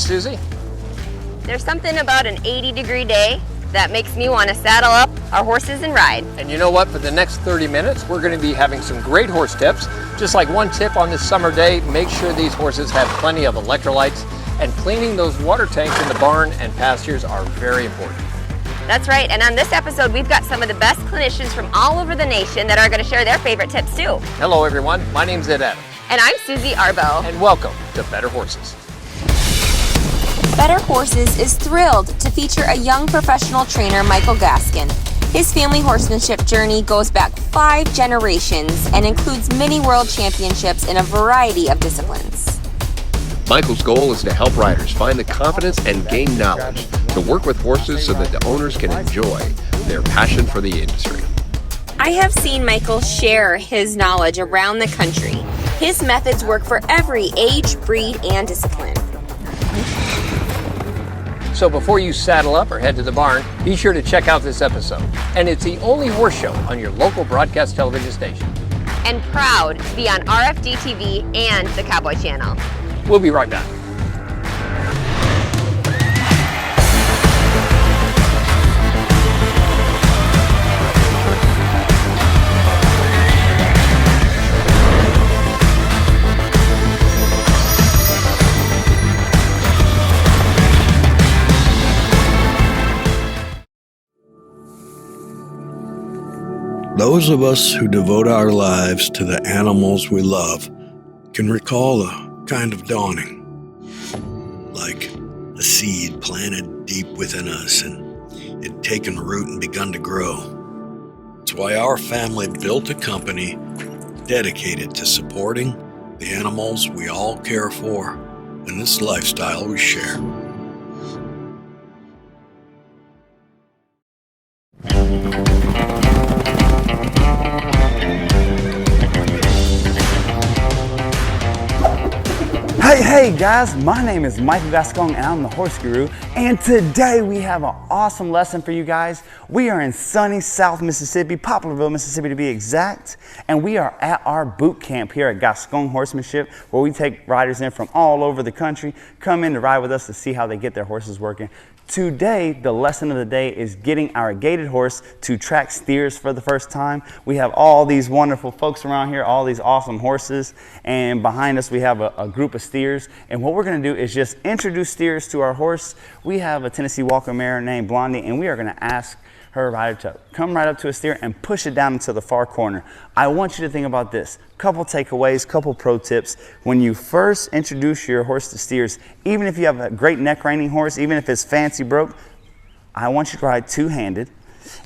Susie? There's something about an 80-degree day that makes me want to saddle up our horses and ride. And you know what? For the next 30 minutes, we're going to be having some great horse tips. Just like one tip on this summer day, make sure these horses have plenty of electrolytes, and cleaning those water tanks in the barn and pastures are very important. That's right, and on this episode, we've got some of the best clinicians from all over the nation that are going to share their favorite tips too. Hello everyone, my name's Ed Adams. And I'm Susie Arbo. And welcome to Better Horses. Better Horses is thrilled to feature a young professional trainer, Michael Gascon. His family horsemanship journey goes back 5 generations and includes many world championships in a variety of disciplines. Michael's goal is to help riders find the confidence and gain knowledge to work with horses so that the owners can enjoy their passion for the industry. I have seen Michael share his knowledge around the country. His methods work for every age, breed, and discipline. So before you saddle up or head to the barn, be sure to check out this episode. And it's the only horse show on your local broadcast television station. And proud to be on RFD TV and the Cowboy Channel. We'll be right back. Those of us who devote our lives to the animals we love can recall a kind of dawning, like a seed planted deep within us and it taken root and begun to grow. It's why our family built a company dedicated to supporting the animals we all care for and this lifestyle we share. Hey guys, my name is Michael Gascon and I'm the Horse Guru, and today we have an awesome lesson for you guys. We are in sunny South Mississippi, Poplarville, Mississippi to be exact, and we are at our boot camp here at Gascon Horsemanship, where we take riders in from all over the country, come in to ride with us to see how they get their horses working. Today, the lesson of the day is getting our gaited horse to track steers for the first time. We have all these wonderful folks around here, all these awesome horses, and behind us we have a group of steers. And what we're gonna do is just introduce steers to our horse. We have a Tennessee Walker mare named Blondie, and we are gonna ask her rider to come right up to a steer and push it down into the far corner. I want you to think about this. Couple takeaways, couple pro tips. When you first introduce your horse to steers, even if you have a great neck reining horse, even if it's fancy broke, I want you to ride two-handed,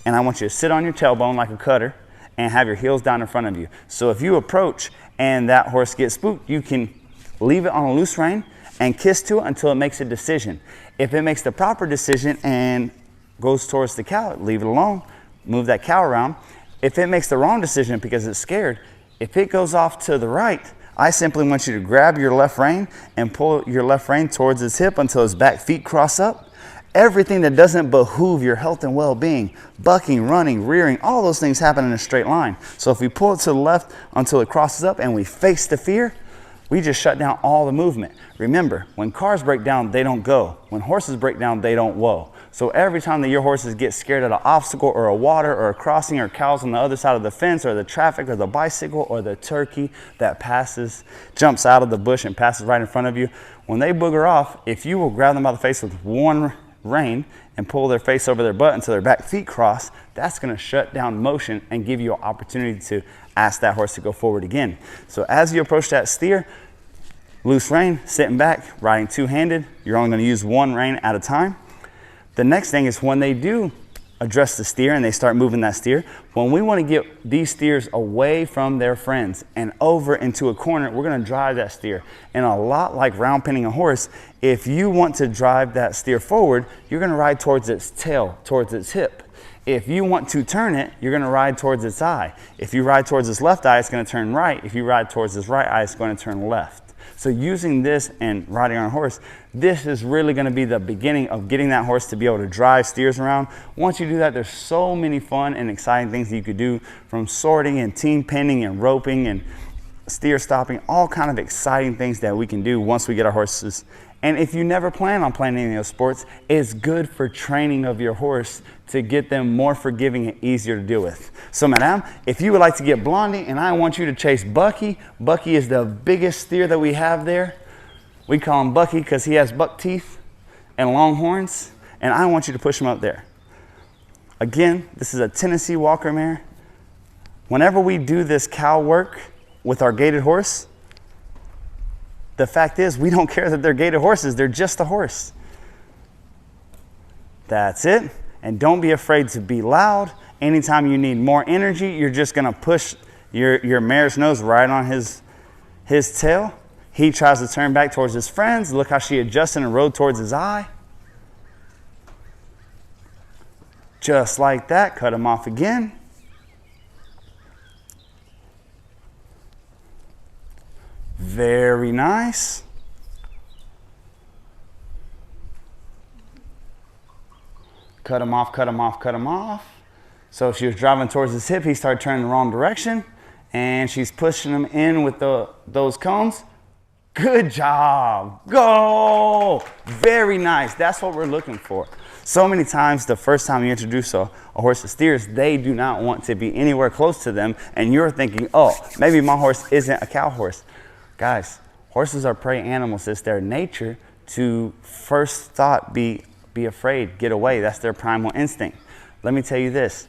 and I want you to sit on your tailbone like a cutter and have your heels down in front of you. So if you approach and that horse gets spooked, you can leave it on a loose rein and kiss to it until it makes a decision. If it makes the proper decision and goes towards the cow, leave it alone, move that cow around. If it makes the wrong decision because it's scared, if it goes off to the right, I simply want you to grab your left rein and pull your left rein towards his hip until his back feet cross up. Everything that doesn't behoove your health and well-being, bucking, running, rearing, all those things happen in a straight line. So if we pull it to the left until it crosses up and we face the fear, we just shut down all the movement. Remember, when cars break down, they don't go. When horses break down, they don't whoa. So every time that your horses get scared at an obstacle or a water or a crossing or cows on the other side of the fence or the traffic or the bicycle or the turkey that jumps out of the bush and passes right in front of you, when they booger off, if you will grab them by the face with one rein and pull their face over their butt until their back feet cross, that's gonna shut down motion and give you an opportunity to ask that horse to go forward again. So as you approach that steer, loose rein, sitting back, riding two-handed, you're only gonna use one rein at a time. The next thing is when they do address the steer and they start moving that steer, when we want to get these steers away from their friends and over into a corner, we're going to drive that steer. And a lot like round pinning a horse, if you want to drive that steer forward, you're going to ride towards its tail, towards its hip. If you want to turn it, you're going to ride towards its eye. If you ride towards its left eye, it's going to turn right. If you ride towards its right eye, it's going to turn left. So using this and riding on a horse, this is really going to be the beginning of getting that horse to be able to drive steers around. Once you do that, there's so many fun and exciting things that you could do, from sorting and team penning and roping and steer stopping, all kind of exciting things that we can do once we get our horses And if you never plan on playing any of those sports, it's good for training of your horse to get them more forgiving and easier to deal with. So, madame, if you would like to get Blondie and I want you to chase Bucky, Bucky is the biggest steer that we have there. We call him Bucky because he has buck teeth and long horns, and I want you to push him up there. Again, this is a Tennessee Walker mare. Whenever we do this cow work with our gaited horse, the fact is we don't care that they're gaited horses, they're just a horse. That's it. And don't be afraid to be loud. Anytime you need more energy, you're just gonna push your mare's nose right on his tail. He tries to turn back towards his friends. Look how she adjusted and rode towards his eye. Just like that, cut him off again. Very nice. Cut him off, cut him off, cut him off. So she was driving towards his hip. He started turning the wrong direction, and she's pushing him in with those cones. Good job. Go. Very nice. That's what we're looking for. So many times, the first time you introduce a horse to steers, they do not want to be anywhere close to them, and you're thinking, oh, maybe my horse isn't a cow horse. Guys, horses are prey animals. It's their nature to first thought be afraid, get away. That's their primal instinct. Let me tell you this.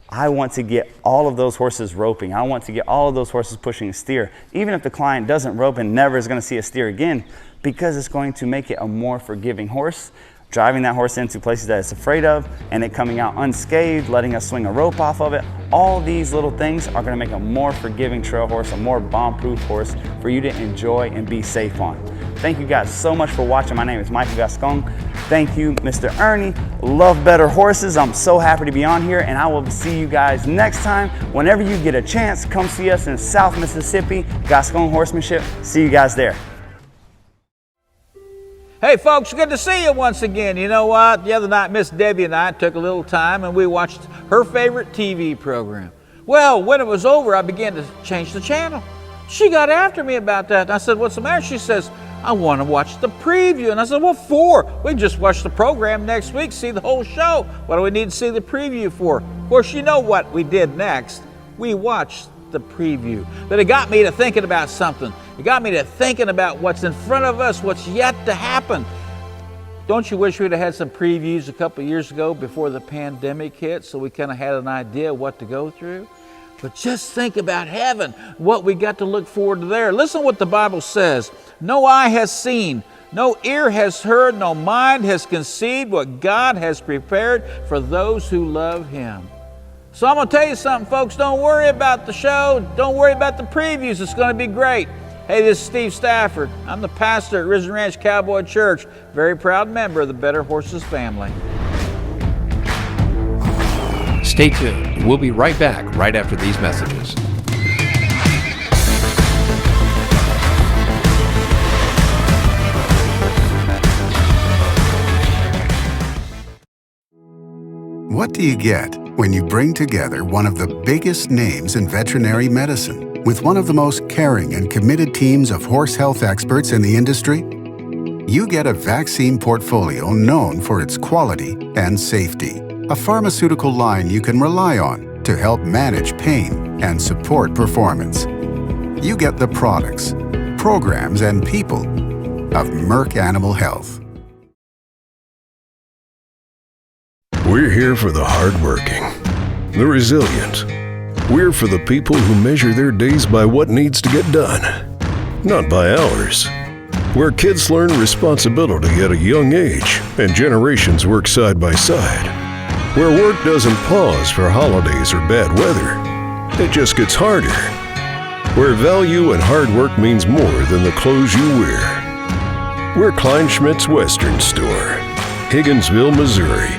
I want to get all of those horses roping. I want to get all of those horses pushing a steer, even if the client doesn't rope and never is going to see a steer again, because it's going to make it a more forgiving horse. Driving that horse into places that it's afraid of and it coming out unscathed, letting us swing a rope off of it. All these little things are going to make a more forgiving trail horse, a more bomb-proof horse for you to enjoy and be safe on. Thank you guys so much for watching. My name is Michael Gascon. Thank you, Mr. Ernie. Love better horses. I'm so happy to be on here, and I will see you guys next time. Whenever you get a chance, come see us in South Mississippi, Gascon Horsemanship. See you guys there. Hey folks, good to see you once again. You know what? The other night, Miss Debbie and I took a little time and we watched her favorite TV program. Well, when it was over, I began to change the channel. She got after me about that. I said, what's the matter? She says, I want to watch the preview. And I said, what for? We just watch the program next week, see the whole show. What do we need to see the preview for? Of course, you know what we did next. We watched the preview. But it got me to thinking about something. It got me to thinking about what's in front of us, what's yet to happen. Don't you wish we'd have had some previews a couple of years ago before the pandemic hit, so we kind of had an idea of what to go through? But just think about heaven, what we got to look forward to there. Listen what the Bible says. No eye has seen, no ear has heard, no mind has conceived what God has prepared for those who love Him. So I'm going to tell you something, folks. Don't worry about the show. Don't worry about the previews. It's going to be great. Hey, this is Steve Stafford. I'm the pastor at Risen Ranch Cowboy Church. Very proud member of the Better Horses family. Stay tuned. We'll be right back right after these messages. What do you get when you bring together one of the biggest names in veterinary medicine with one of the most caring and committed teams of horse health experts in the industry? You get a vaccine portfolio known for its quality and safety, a pharmaceutical line you can rely on to help manage pain and support performance. You get the products, programs, and people of Merck Animal Health. We're here for the hardworking, the resilient. We're for the people who measure their days by what needs to get done, not by hours. Where kids learn responsibility at a young age and generations work side by side. Where work doesn't pause for holidays or bad weather. It just gets harder. Where value and hard work means more than the clothes you wear. We're Kleinschmidt's Western Store, Higginsville, Missouri.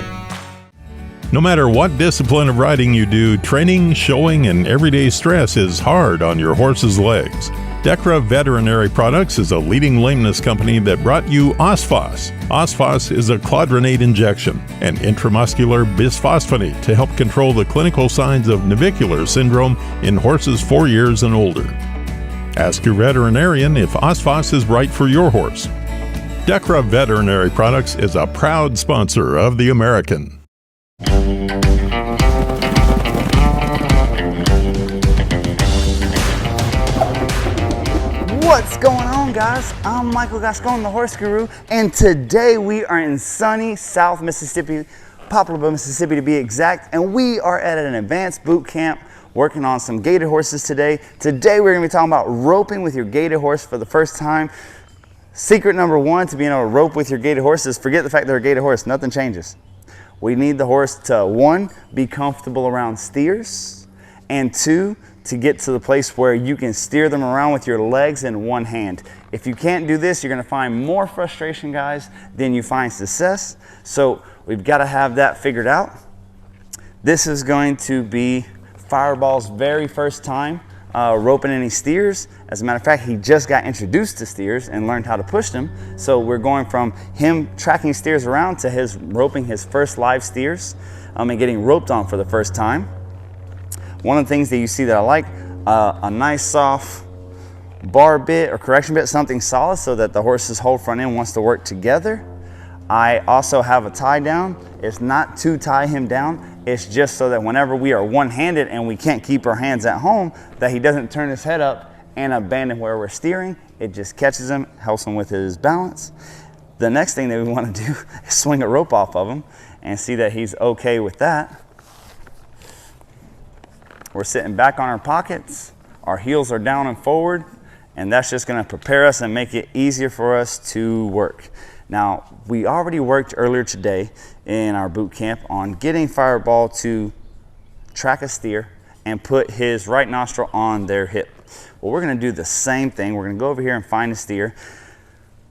No matter what discipline of riding you do, training, showing, and everyday stress is hard on your horse's legs. Decra Veterinary Products is a leading lameness company that brought you Osphos. Osphos is a clodronate injection, an intramuscular bisphosphonate to help control the clinical signs of navicular syndrome in horses 4 years and older. Ask your veterinarian if Osphos is right for your horse. Decra Veterinary Products is a proud sponsor of The American. What's going on, guys? I'm Michael Gascon, the Horse Guru, and today we are in sunny South Mississippi, Poplarville, Mississippi to be exact, and we are at an advanced boot camp working on some gaited horses today. Today we're going to be talking about roping with your gaited horse for the first time. Secret number one to being able to rope with your gaited horse is forget the fact they're a gaited horse. Nothing changes. We need the horse to, one, be comfortable around steers, and two, to get to the place where you can steer them around with your legs in one hand. If you can't do this, you're going to find more frustration, guys, than you find success. So we've got to have that figured out. This is going to be Fireball's very first time roping any steers. As a matter of fact, he just got introduced to steers and learned how to push them. So we're going from him tracking steers around to his roping his first live steers and getting roped on for the first time. One of the things that you see that I like, a nice soft bar bit or correction bit, something solid so that the horse's whole front end wants to work together. I also have a tie down. It's not to tie him down. It's just so that whenever we are one-handed and we can't keep our hands at home, that he doesn't turn his head up and abandon where we're steering. It just catches him, helps him with his balance. The next thing that we want to do is swing a rope off of him and see that he's okay with that. We're sitting back on our pockets, our heels are down and forward, and that's just gonna prepare us and make it easier for us to work. Now, we already worked earlier today in our boot camp on getting Fireball to track a steer and put his right nostril on their hip. Well, we're gonna do the same thing. We're gonna go over here and find a steer.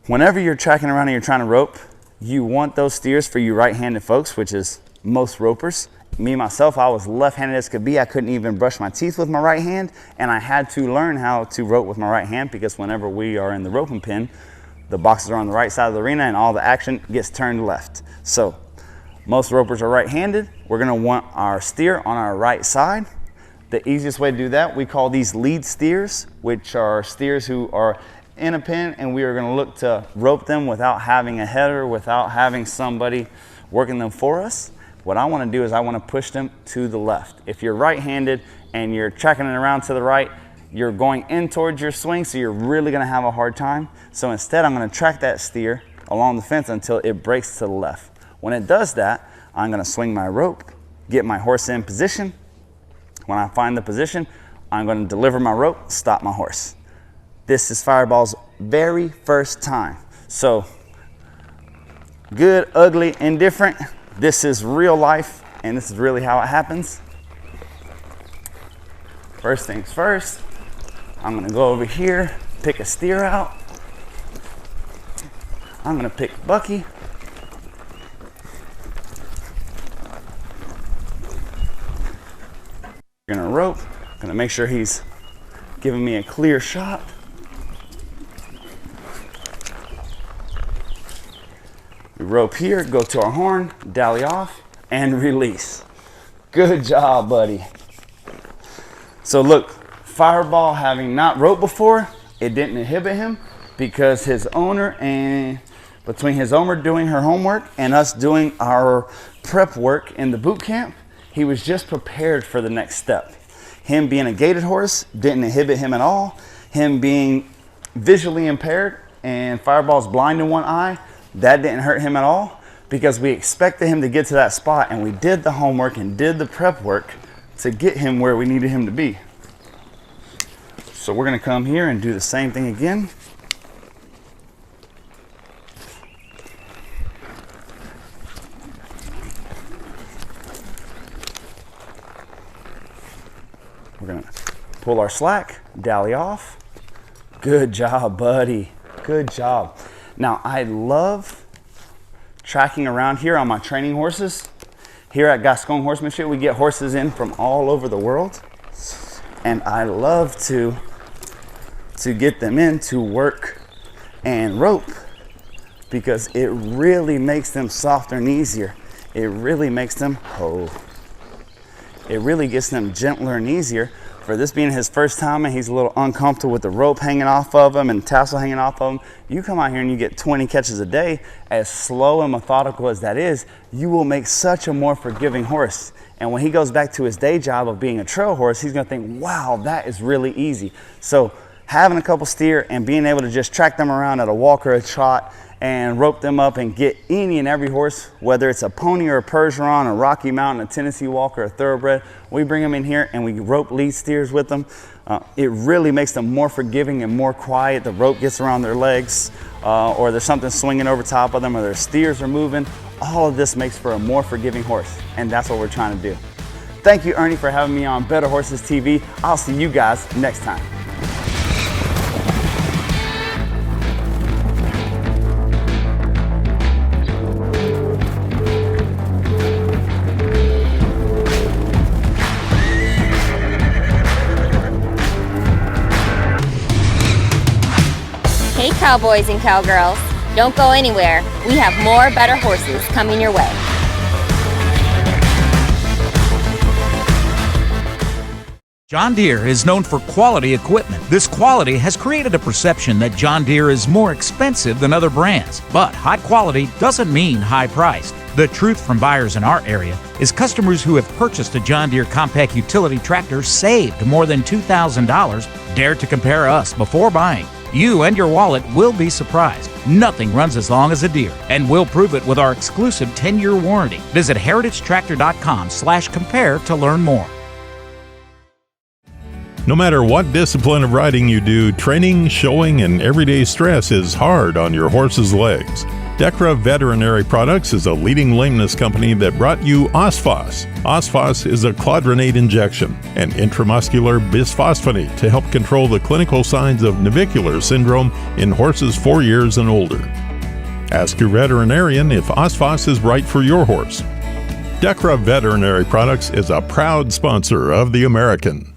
Whenever you're tracking around and you're trying to rope, you want those steers for you right-handed folks, which is most ropers. Me, myself, I was left-handed as could be. I couldn't even brush my teeth with my right hand, and I had to learn how to rope with my right hand because whenever we are in the roping pen, the boxes are on the right side of the arena and all the action gets turned left. So most ropers are right-handed. We're gonna want our steer on our right side. The easiest way to do that, we call these lead steers, which are steers who are in a pen, and we are gonna look to rope them without having a header, without having somebody working them for us. What I want to do is I want to push them to the left. If you're right-handed and you're tracking it around to the right, you're going in towards your swing, so you're really going to have a hard time. So instead, I'm going to track that steer along the fence until it breaks to the left. When it does that, I'm going to swing my rope, get my horse in position. When I find the position, I'm going to deliver my rope, stop my horse. This is Fireball's very first time. So good, ugly, indifferent. This is real life, and this is really how it happens. First things first, I'm gonna go over here, pick a steer out. I'm gonna pick Bucky. Gonna rope, gonna make sure he's giving me a clear shot. We rope here, go to our horn, dally off, and release. Good job, buddy. So look, Fireball having not roped before, it didn't inhibit him because his owner and between his owner doing her homework and us doing our prep work in the boot camp, he was just prepared for the next step. Him being a gaited horse didn't inhibit him at all. Him being visually impaired and Fireball's blind in one eye, that didn't hurt him at all because we expected him to get to that spot and we did the homework and did the prep work to get him where we needed him to be. So we're gonna come here and do the same thing again. We're gonna pull our slack, dally off. Good job, buddy, good job. Now, I love tracking around here on my training horses. Here at Gascon Horsemanship, we get horses in from all over the world. And I love to get them in to work and rope because it really makes them softer and easier. It really makes them, it really gets them gentler and easier for this being his first time and he's a little uncomfortable with the rope hanging off of him and tassel hanging off of him, you come out here and you get 20 catches a day, as slow and methodical as that is, you will make such a more forgiving horse. And when he goes back to his day job of being a trail horse, he's gonna think, wow, that is really easy. So having a couple steer and being able to just track them around at a walk or a trot and rope them up and get any and every horse, whether it's a pony or a Percheron, a Rocky Mountain, a Tennessee Walker, a Thoroughbred, we bring them in here and we rope lead steers with them. It really makes them more forgiving and more quiet. The rope gets around their legs, or there's something swinging over top of them, or their steers are moving. All of this makes for a more forgiving horse, and that's what we're trying to do. Thank you, Ernie, for having me on Better Horses TV. I'll see you guys next time. Hey cowboys and cowgirls, don't go anywhere. We have more Better Horses coming your way. John Deere is known for quality equipment. This quality has created a perception that John Deere is more expensive than other brands. But high quality doesn't mean high priced. The truth from buyers in our area is customers who have purchased a John Deere compact utility tractor saved more than $2,000. Dare to compare us before buying. You and your wallet will be surprised. Nothing runs as long as a Deere, and we'll prove it with our exclusive 10-year warranty. Visit heritagetractor.com/compare to learn more. No matter what discipline of riding you do, training, showing, and everyday stress is hard on your horse's legs. Decra Veterinary Products is a leading lameness company that brought you Osphos. Osphos is a clodronate injection, an intramuscular bisphosphonate to help control the clinical signs of navicular syndrome in horses 4 years and older. Ask your veterinarian if Osphos is right for your horse. Decra Veterinary Products is a proud sponsor of The American.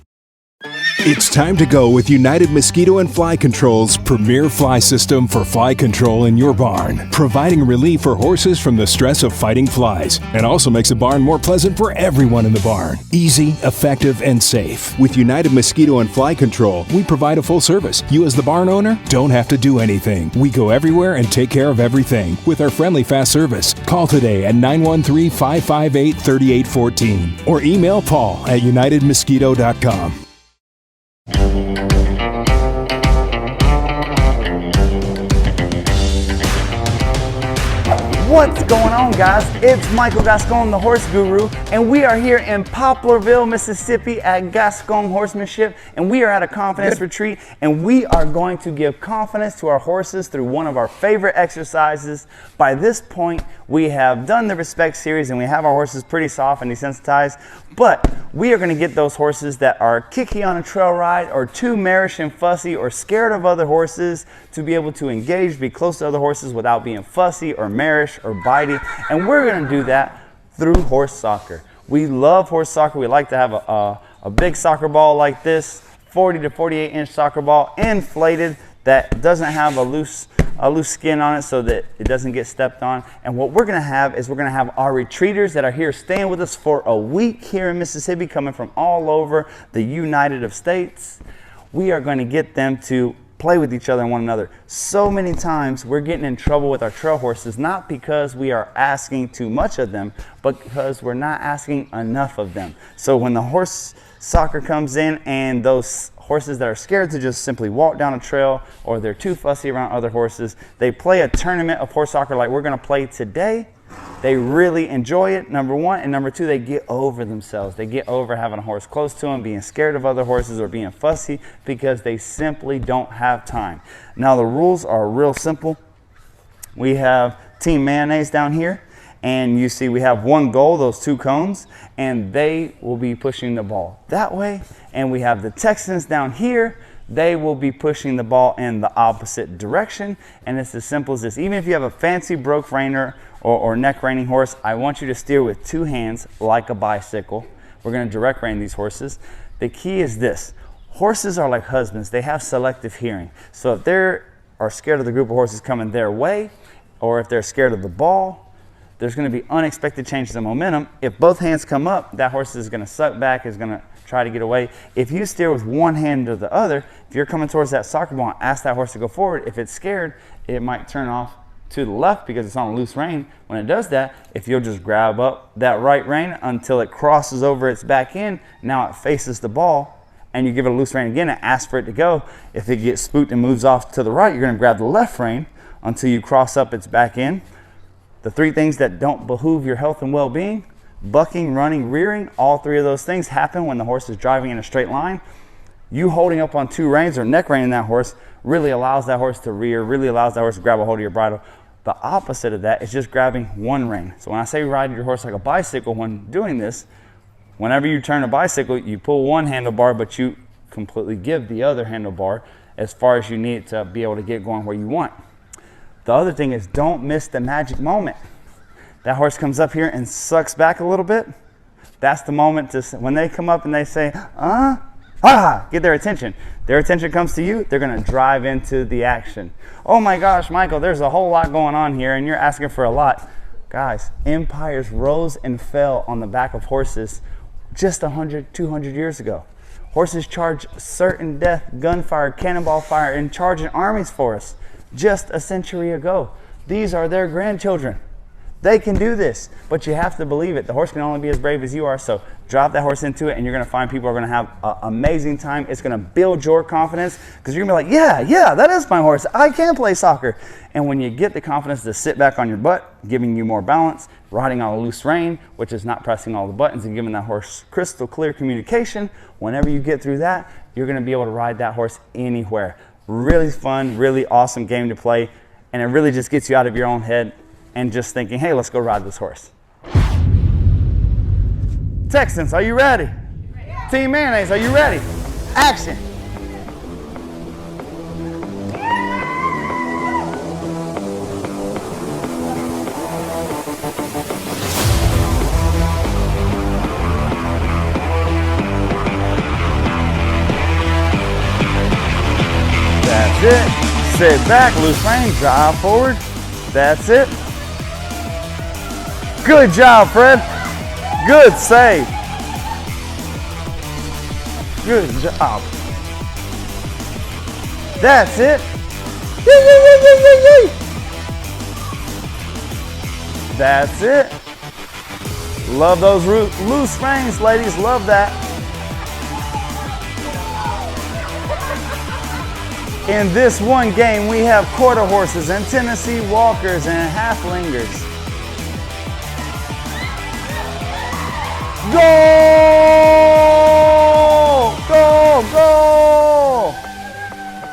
It's time to go with United Mosquito and Fly Control's premier fly system for fly control in your barn, providing relief for horses from the stress of fighting flies, and also makes the barn more pleasant for everyone in the barn. Easy, effective, and safe. With United Mosquito and Fly Control, we provide a full service. You as the barn owner don't have to do anything. We go everywhere and take care of everything with our friendly fast service. Call today at 913-558-3814 or email Paul at unitedmosquito.com. What's going on, guys? It's Michael Gascon, the Horse Guru, and we are here in Poplarville, Mississippi at Gascon Horsemanship, and we are at a confidence retreat, and we are going to give confidence to our horses through one of our favorite exercises. By this point, we have done the Respect series, and we have our horses pretty soft and desensitized, but we are going to get those horses that are kicky on a trail ride or too marish and fussy or scared of other horses to be able to engage, be close to other horses without being fussy or marish or bitey. And we're going to do that through horse soccer. We love horse soccer. We like to have a big soccer ball like this, 40 to 48 inch soccer ball, inflated, that doesn't have a loose skin on it so that it doesn't get stepped on. And what we're going to have is we're going to have our retreaters that are here staying with us for a week here in Mississippi, coming from all over the United States. We are going to get them to play with each other and one another. So many times we're getting in trouble with our trail horses, not because we are asking too much of them, but because we're not asking enough of them. So when the horse soccer comes in and those horses that are scared to just simply walk down a trail or they're too fussy around other horses, they play a tournament of horse soccer like we're going to play today. They really enjoy it, number one, and number two, they get over themselves. They get over having a horse close to them, being scared of other horses or being fussy because they simply don't have time. Now the rules are real simple. We have Team Mayonnaise down here, and you see we have one goal, those two cones, and they will be pushing the ball that way. And we have the Texans down here. They will be pushing the ball in the opposite direction. And it's as simple as this. Even if you have a fancy broke reiner or neck reining horse, I want you to steer with two hands like a bicycle. We're going to direct rein these horses. The key is this. Horses are like husbands. They have selective hearing. So if they are scared of the group of horses coming their way, or if they're scared of the ball, there's going to be unexpected changes in momentum. If both hands come up, that horse is going to suck back, is going to try to get away. If you steer with one hand to the other, if you're coming towards that soccer ball, ask that horse to go forward. If it's scared, it might turn off to the left because it's on a loose rein. When it does that, if you'll just grab up that right rein until it crosses over its back end, now it faces the ball, and you give it a loose rein again and ask for it to go. If it gets spooked and moves off to the right, you're gonna grab the left rein until you cross up its back end. The three things that don't behoove your health and well-being: bucking, running, rearing. All three of those things happen when the horse is driving in a straight line. You holding up on two reins or neck reining that horse really allows that horse to rear, really allows that horse to grab a hold of your bridle. The opposite of that is just grabbing one rein. So when I say ride your horse like a bicycle, when doing this, whenever you turn a bicycle, you pull one handlebar, but you completely give the other handlebar as far as you need to be able to get going where you want. The other thing is, don't miss the magic moment. That horse comes up here and sucks back a little bit. That's the moment to, when they come up and they say, get their attention. Their attention comes to you, they're gonna drive into the action. Oh my gosh, Michael, there's a whole lot going on here and you're asking for a lot. Guys, empires rose and fell on the back of horses just 100, 200 years ago. Horses charged certain death, gunfire, cannonball fire, and charging armies for us just a century ago. These are their grandchildren. They can do this, but you have to believe it. The horse can only be as brave as you are, so drop that horse into it and you're gonna find people are gonna have an amazing time. It's gonna build your confidence because you're gonna be like, yeah, that is my horse. I can play soccer. And when you get the confidence to sit back on your butt, giving you more balance, riding on a loose rein, which is not pressing all the buttons and giving that horse crystal clear communication, whenever you get through that, you're gonna be able to ride that horse anywhere. Really fun, really awesome game to play, and it really just gets you out of your own head and just thinking, hey, let's go ride this horse. Texans, are you ready? Team Mayonnaise, are you ready? Action. That's it. Sit back, loose rein, drive forward. That's it. Good job, Fred. Good save. Good job. That's it. That's it. Love those loose reins, ladies. Love that. In this one game, we have quarter horses and Tennessee walkers and halflingers. Go! Go! Go!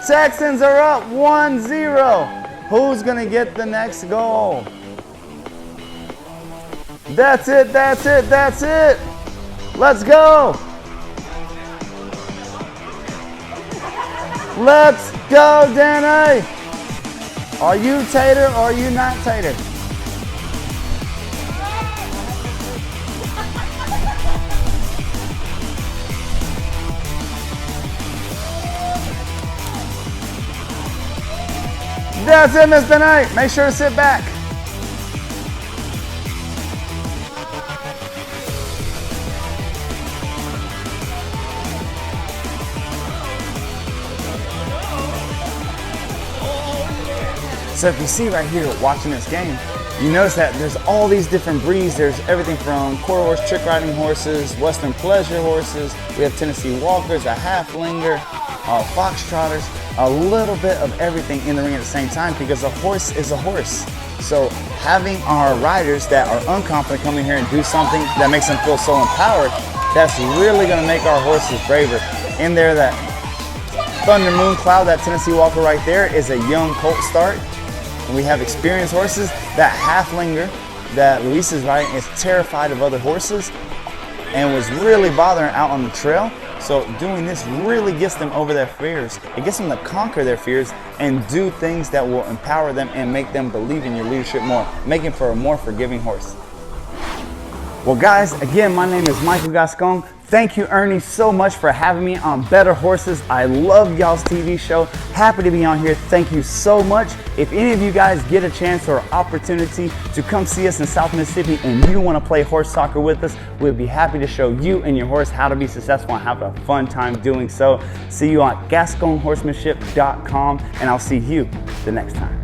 Texans are up 1-0. Who's gonna get the next goal? That's it, that's it, that's it. Let's go. Let's go, Danny. Are you Tater or are you not Tater? That's it, Mr. Knight. Make sure to sit back. So if you see right here watching this game, you notice that there's all these different breeds. There's everything from quarter horse trick riding horses, Western pleasure horses. We have Tennessee walkers, a halflinger, foxtrotters, a little bit of everything in the ring at the same time because a horse is a horse. So having our riders that are unconfident come in here and do something that makes them feel so empowered, that's really gonna make our horses braver. In there, that Thunder Moon Cloud, that Tennessee walker right there, is a young colt start. And we have experienced horses. That halflinger that Luis is riding is terrified of other horses and was really bothering out on the trail. So doing this really gets them over their fears. It gets them to conquer their fears and do things that will empower them and make them believe in your leadership more, making for a more forgiving horse. Well guys, again, my name is Michael Gascon. Thank you, Ernie, so much for having me on Better Horses. I love y'all's TV show. Happy to be on here. Thank you so much. If any of you guys get a chance or opportunity to come see us in South Mississippi and you want to play horse soccer with us, we'd be happy to show you and your horse how to be successful and have a fun time doing so. See you on GasconHorsemanship.com, and I'll see you the next time.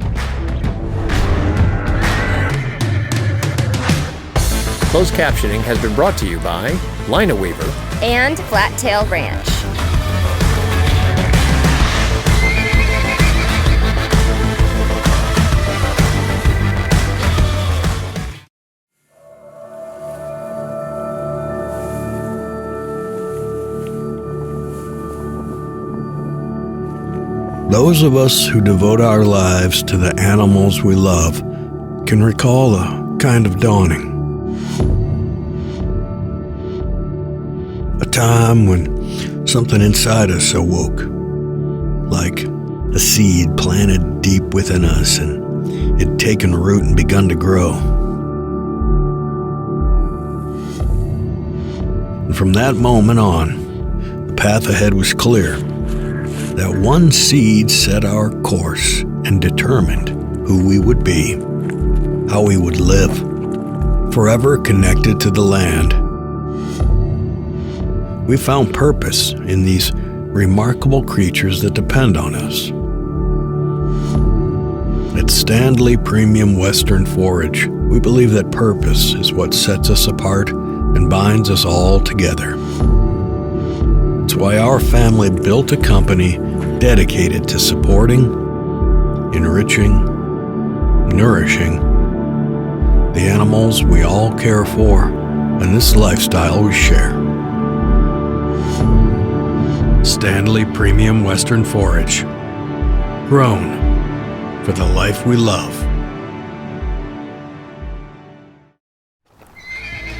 Closed captioning has been brought to you by Lina Weaver and Flat Tail Ranch. Those of us who devote our lives to the animals we love can recall a kind of dawning. A time when something inside us awoke, like a seed planted deep within us, and it had taken root and begun to grow. And from that moment on, the path ahead was clear. That one seed set our course and determined who we would be, how we would live, forever connected to the land. We found purpose in these remarkable creatures that depend on us. At Stanley Premium Western Forage, we believe that purpose is what sets us apart and binds us all together. It's why our family built a company dedicated to supporting, enriching, nourishing the animals we all care for and this lifestyle we share. Stanley Premium Western Forage, grown for the life we love.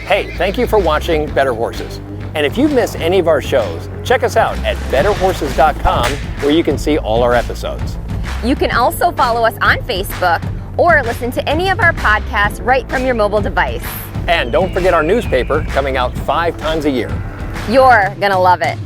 Hey, thank you for watching Better Horses. And if you've missed any of our shows, check us out at betterhorses.com, where you can see all our episodes. You can also follow us on Facebook or listen to any of our podcasts right from your mobile device. And don't forget our newspaper coming out 5 times a year. You're gonna love it.